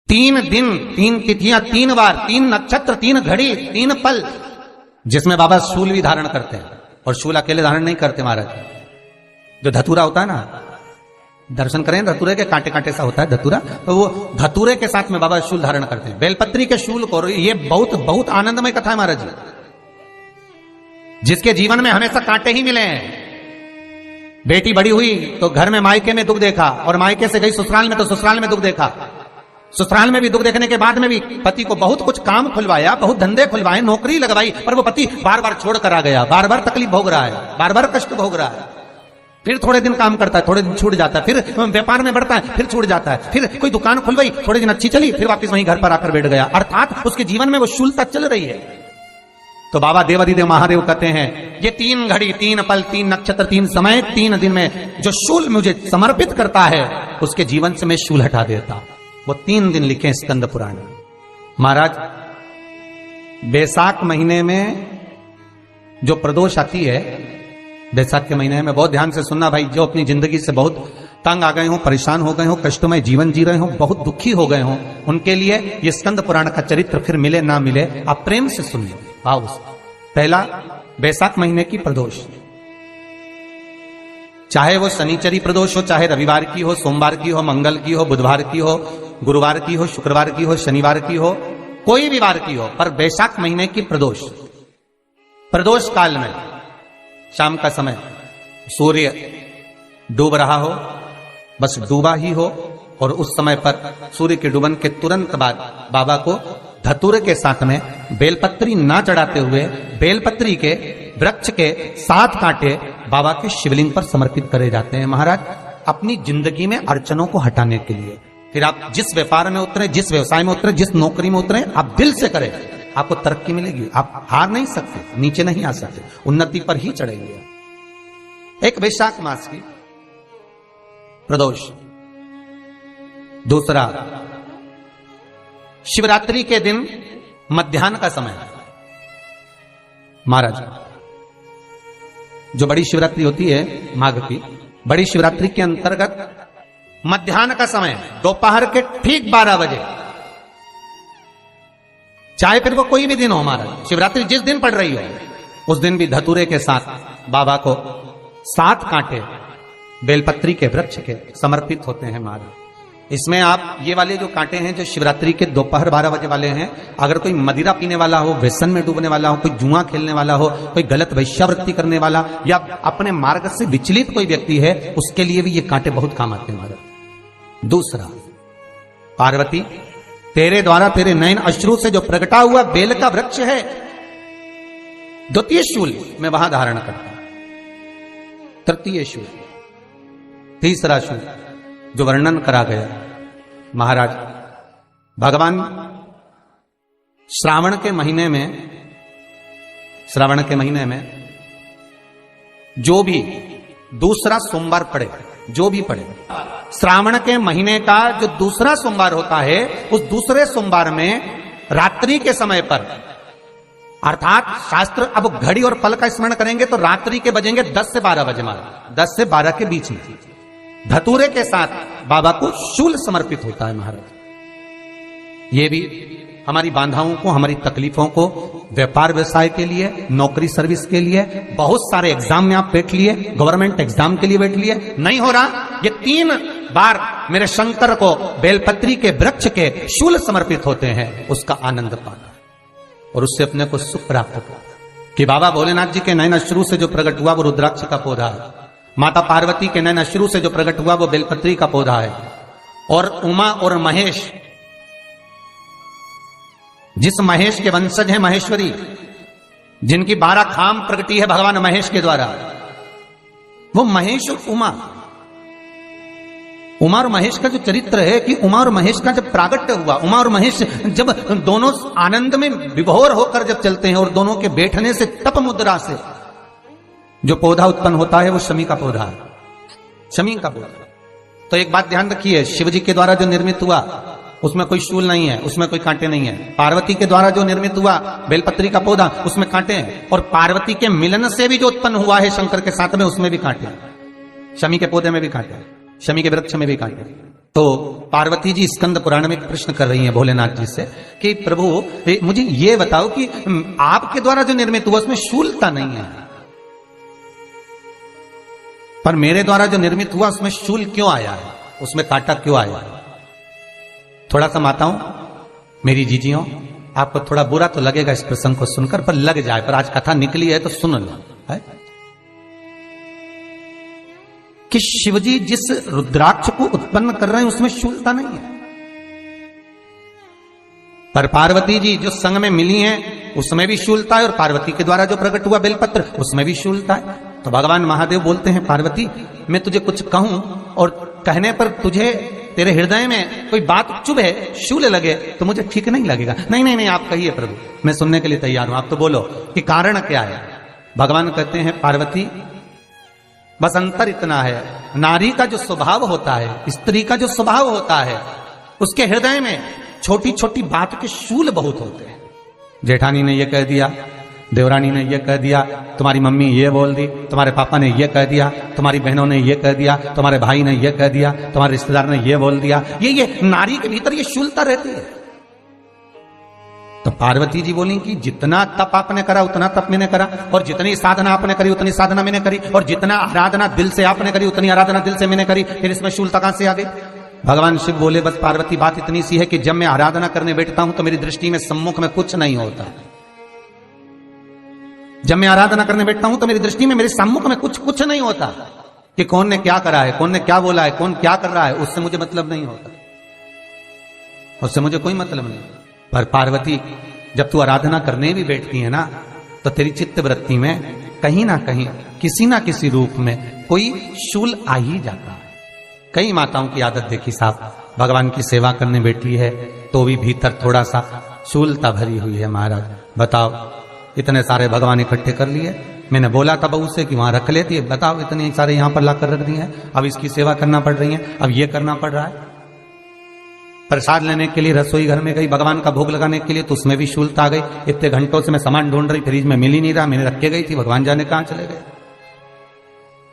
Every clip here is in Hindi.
3 दिन, 3 तिथियां, 3 बार, 3 नक्षत्र, 3 घड़ी, 3 पल, जिसमें बाबा शूल भी धारण करते हैं। और शूल अकेले धारण नहीं करते महाराज, जो धतूरा होता है ना, दर्शन करें धतूरे के, कांटे कांटे सा होता है धतूरा, तो वो धतूरे के साथ में बाबा शूल धारण करते हैं, बेलपत्री के शूल को। ये बहुत बहुत आनंदमय कथा है महाराज जी, जिसके जीवन में हमेशा कांटे ही मिले हैं। बेटी बड़ी हुई तो घर में मायके में दुख देखा, और मायके से गई ससुराल में तो ससुराल में दुख देखा। ससुराल में भी दुख देखने के बाद में भी पति को बहुत कुछ काम खुलवाया, बहुत धंधे खुलवाए, नौकरी लगवाई, पर वो पति बार बार छोड़ कर आ गया, बार बार तकलीफ भोग रहा है, बार बार कष्ट भोग रहा है। फिर थोड़े दिन काम करता है, थोड़े दिन छूट जाता है, फिर व्यापार में बढ़ता है, फिर छूट जाता है, फिर कोई दुकान खुलवाई, थोड़े दिन अच्छी चली, फिर वापस वहीं घर पर आकर बैठ गया। अर्थात उसके जीवन में वो शूलता चल रही है। तो बाबा देवाधिदेव महादेव कहते हैं, ये 3 घड़ी, 3 पल, 3 नक्षत्र, 3 समय, 3 दिन में जो शूल मुझे समर्पित करता है, उसके जीवन से मैं शूल हटा देता। वो 3 दिन लिखे स्कंद पुराण में। महाराज, बैसाख महीने में जो प्रदोष आती है, बैसाख के महीने में बहुत ध्यान से सुनना भाई, जो अपनी जिंदगी से बहुत तंग आ गए हो, परेशान हो गए हो, कष्टमय जीवन जी रहे हो, बहुत दुखी हो गए हो, उनके लिए ये स्कंद पुराण का चरित्र फिर मिले ना मिले, आप प्रेम से सुनिए। भाव पहला, बैसाख महीने की प्रदोष, चाहे वो शनिचरी प्रदोष हो, चाहे रविवार की हो, सोमवार की हो, मंगल की हो, बुधवार की हो, गुरुवार की हो, शुक्रवार की हो, शनिवार की हो, कोई भी वार की हो, पर बैसाख महीने की प्रदोष, प्रदोष काल में शाम का समय सूर्य डूब रहा हो, बस डूबा ही हो, और उस समय पर सूर्य के डूबन के तुरंत बाद बाबा को धतूरे के साथ में बेलपत्री ना चढ़ाते हुए बेलपत्री के वृक्ष के 7 कांटे बाबा के शिवलिंग पर समर्पित करे जाते हैं महाराज, अपनी जिंदगी में अड़चनों को हटाने के लिए। फिर आप जिस व्यापार में उतरे, जिस व्यवसाय में उतरे, जिस नौकरी में उतरे, आप दिल से करें, आपको तरक्की मिलेगी। आप हार नहीं सकते, नीचे नहीं आ सकते, उन्नति पर ही चढ़ेंगे। एक वैशाख मास की प्रदोष। दूसरा, शिवरात्रि के दिन मध्याह्न का समय महाराज, जो बड़ी शिवरात्रि होती है माघ की, बड़ी शिवरात्रि के अंतर्गत मध्याह्न का समय, दोपहर के ठीक 12 बजे, चाहे फिर वो कोई भी दिन हो महाराज, शिवरात्रि जिस दिन पड़ रही हो उस दिन भी धतूरे के साथ बाबा को 7 कांटे बेलपत्री के वृक्ष के समर्पित होते हैं महाराज। इसमें आप ये वाले जो कांटे हैं, जो शिवरात्रि के दोपहर 12 बजे वाले हैं, अगर कोई मदिरा पीने वाला हो, व्यसन में डूबने वाला हो, कोई जुआ खेलने वाला हो, कोई गलत वैश्यावृत्ति करने वाला, या अपने मार्ग से विचलित कोई व्यक्ति है, उसके लिए भी ये कांटे बहुत काम आते हैं महाराज। दूसरा, पार्वती, तेरे द्वारा तेरे नयन अश्रु से जो प्रगटा हुआ बेल का वृक्ष है, द्वितीय शूल में वहां धारण करता। तृतीय शूल, तीसरा शूल जो वर्णन करा गया महाराज, भगवान श्रावण के महीने में जो भी दूसरा सोमवार पड़े, जो भी पड़े, श्रावण के महीने का जो दूसरा सोमवार होता है, उस दूसरे सोमवार में रात्रि के समय पर, अर्थात शास्त्र अब घड़ी और पल का स्मरण करेंगे तो रात्रि के बजेंगे 10 से 12 बजे महाराज, 10 से 12 के बीच में धतूरे के साथ बाबा को शूल समर्पित होता है महाराज। ये भी हमारी बाधाओं को, हमारी तकलीफों को, व्यापार व्यवसाय के लिए, नौकरी सर्विस के लिए, बहुत सारे एग्जाम में आप बैठ लिए, गवर्नमेंट एग्जाम के लिए बैठ लिए, नहीं हो रहा, ये 3 बार मेरे शंकर को बेलपत्री के वृक्ष के शूल समर्पित होते हैं, उसका आनंद पाना और उससे अपने को सुख प्राप्त करना। कि बाबा भोलेनाथ जी के नयन अश्रु से जो प्रकट हुआ वो रुद्राक्ष का पौधा है, माता पार्वती के नयन अश्रु से जो प्रकट हुआ वो बेलपत्री का पौधा है, और उमा और महेश, जिस महेश के वंशज है महेश्वरी, जिनकी 12 खाम प्रगटी है भगवान महेश के द्वारा, वो महेश और उमा और महेश का जो चरित्र है, कि उमा और महेश का जब प्रागट्य हुआ, उमा और महेश जब दोनों आनंद में विभोर होकर जब चलते हैं, और दोनों के बैठने से तप मुद्रा से जो पौधा उत्पन्न होता है वो शमी का पौधा है, शमी का पौधा। तो एक बात ध्यान रखिए, शिव जी के द्वारा जो निर्मित हुआ उसमें कोई शूल नहीं है, उसमें कोई कांटे नहीं है। पार्वती के द्वारा जो निर्मित हुआ बेलपत्री का पौधा, उसमें कांटे हैं, और पार्वती के मिलन से भी जो उत्पन्न हुआ है शंकर के साथ में, उसमें भी कांटे हैं, शमी के पौधे में भी कांटे हैं। शमी के वृक्ष में भी कांटे। तो पार्वती जी स्कंद पुराण में एक प्रश्न कर रही हैं भोलेनाथ जी से कि प्रभु मुझे ये बताओ कि आपके द्वारा जो निर्मित हुआ उसमें शूलता नहीं है, पर मेरे द्वारा जो निर्मित हुआ उसमें शूल क्यों आया है, उसमें कांटा क्यों आया है? थोड़ा सा माताओं, मेरी जीजियों, आपको थोड़ा बुरा तो लगेगा इस प्रसंग को सुनकर, पर लग जाए, पर आज कथा निकली है तो सुन लो है कि शिवजी जिस रुद्राक्ष को उत्पन्न कर रहे हैं उसमें शूलता नहीं है, पर पार्वती जी जो संग में मिली हैं उसमें भी शूलता है, और पार्वती के द्वारा जो प्रकट हुआ बेलपत्र उसमें भी शूलता है। तो भगवान महादेव बोलते हैं, पार्वती मैं तुझे कुछ कहूं और कहने पर तुझे तेरे हृदय में कोई बात चुभे, शूल लगे तो मुझे ठीक नहीं लगेगा। नहीं नहीं नहीं, आप कहिए प्रभु, मैं सुनने के लिए तैयार हूं, आप तो बोलो कि कारण क्या है। भगवान कहते हैं, पार्वती बस अंतर इतना है, नारी का जो स्वभाव होता है, स्त्री का जो स्वभाव होता है, उसके हृदय में छोटी छोटी बात के शूल बहुत होते हैं। जेठानी ने ये कह दिया, देवरानी ने ये कह दिया, तुम्हारी मम्मी ये बोल दी, तुम्हारे पापा ने ये कह दिया, तुम्हारी बहनों ने ये कह दिया, तुम्हारे भाई ने ये कह दिया, तुम्हारे रिश्तेदार ने ये बोल दिया। ये नारी के भीतर ये शूलता रहती है। तो पार्वती जी बोली कि जितना तप आपने करा उतना तप मैंने करा, और जितनी साधना आपने करी उतनी साधना मैंने करी, और जितना आराधना दिल से आपने करी उतनी आराधना दिल से मैंने करी, फिर इसमें शूलता कहां से आ गई? भगवान शिव बोले, बस पार्वती बात इतनी सी है कि जब मैं आराधना करने बैठता हूं तो मेरी दृष्टि में सम्मुख में कुछ नहीं होता। जब मैं आराधना करने बैठता हूं तो मेरी दृष्टि में मेरे सम्मुख में कुछ नहीं होता कि कौन ने क्या करा है, कौन ने क्या बोला है, कौन क्या कर रहा है, उससे मुझे मतलब नहीं होता, उससे मुझे कोई मतलब नहीं। पर पार्वती जब तू आराधना करने भी बैठती है ना, तो तेरी चित्त वृत्ति में कहीं ना कहीं किसी ना किसी रूप में कोई शूल आ ही जाता है। कई माताओं की आदत देखी साहब, भगवान की सेवा करने बैठी है तो भी भीतर थोड़ा सा शूलता भरी हुई है। महाराज बताओ, इतने सारे भगवान इकट्ठे कर लिए, मैंने बोला था बहू से कि वहां रख लेती है, बताओ इतने सारे यहां पर लाकर रख दिए हैं, अब इसकी सेवा करना पड़ रही है, अब ये करना पड़ रहा है। प्रसाद लेने के लिए रसोई घर में गई, भगवान का भोग लगाने के लिए, तो उसमें भी शूलता आ गई। इतने घंटों से मैं सामान ढूंढ रही, फ्रिज में मिल ही नहीं रहा, मैंने रख के गई थी, भगवान जाने कहां चले गए।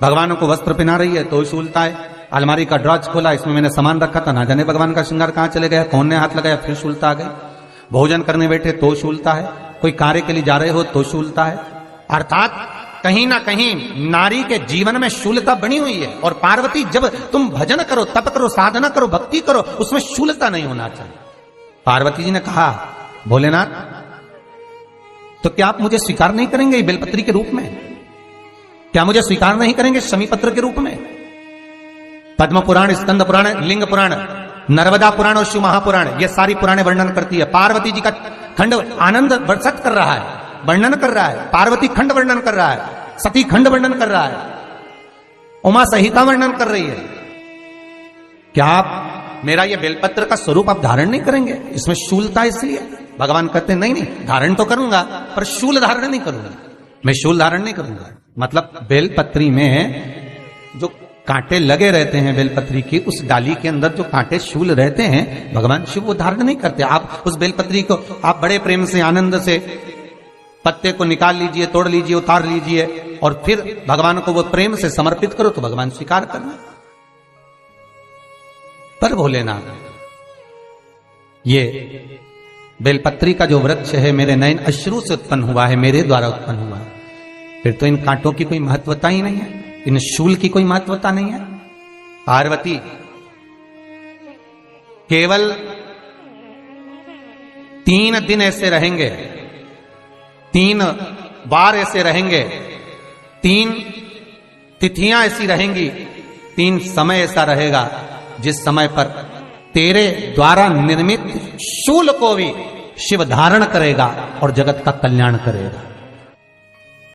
भगवान को वस्त्र पहना रही है तो शूलता है, अलमारी का ड्रॉज खोला, इसमें मैंने सामान रखा था, ना जाने भगवान का श्रृंगार कहां चले गया, कौन ने हाथ लगाया, फिर शूलता आ गई। भोजन करने बैठे तो शूलता है, कोई कार्य के लिए जा रहे हो तो शूलता है। अर्थात कहीं ना कहीं नारी के जीवन में शूलता बनी हुई है। और पार्वती जब तुम भजन करो, तप करो, साधना करो, भक्ति करो, उसमें शूलता नहीं होना चाहिए। पार्वती जी ने कहा, भोलेनाथ तो क्या आप मुझे स्वीकार नहीं करेंगे बेलपत्री के रूप में? क्या मुझे स्वीकार नहीं करेंगे शमी पत्र के रूप में? पद्म पुराण, स्कंद पुराण, लिंग पुराण, नर्मदा पुराण और शिव महापुराण, ये सारी पुराणे वर्णन करती है। पार्वती जी का खंड आनंद वर्षित कर रहा है, वर्णन कर रहा है, पार्वती खंड वर्णन कर रहा है, सती खंड वर्णन कर रहा है, उमा संहिता वर्णन कर रही है। क्या आप मेरा ये बेलपत्र का स्वरूप आप धारण नहीं करेंगे? इसमें शूलता इसलिए भगवान कहते हैं, नहीं धारण तो करूंगा पर शूल धारण नहीं करूंगा, मैं शूल धारण नहीं करूंगा। मतलब बेलपत्री में जो कांटे लगे रहते हैं, बेलपत्री की उस डाली के अंदर जो कांटे शूल रहते हैं, भगवान शिव वो धारण नहीं करते। आप उस बेलपत्री को आप बड़े प्रेम से, आनंद से पत्ते को निकाल लीजिए, तोड़ लीजिए, उतार लीजिए, और फिर भगवान को वो प्रेम से समर्पित करो तो भगवान स्वीकार करना। पर भोलेनाथ, ये बेलपत्री का जो वृक्ष है मेरे नयन अश्रु से उत्पन्न हुआ है, मेरे द्वारा उत्पन्न हुआ है, फिर तो इन कांटों की कोई महत्वता ही नहीं है, इन शूल की कोई महत्वता नहीं है। पार्वती केवल 3 दिन ऐसे रहेंगे, 3 बार ऐसे रहेंगे, 3 तिथियां ऐसी रहेंगी, 3 समय ऐसा रहेगा जिस समय पर तेरे द्वारा निर्मित शूल को भी शिव धारण करेगा और जगत का कल्याण करेगा।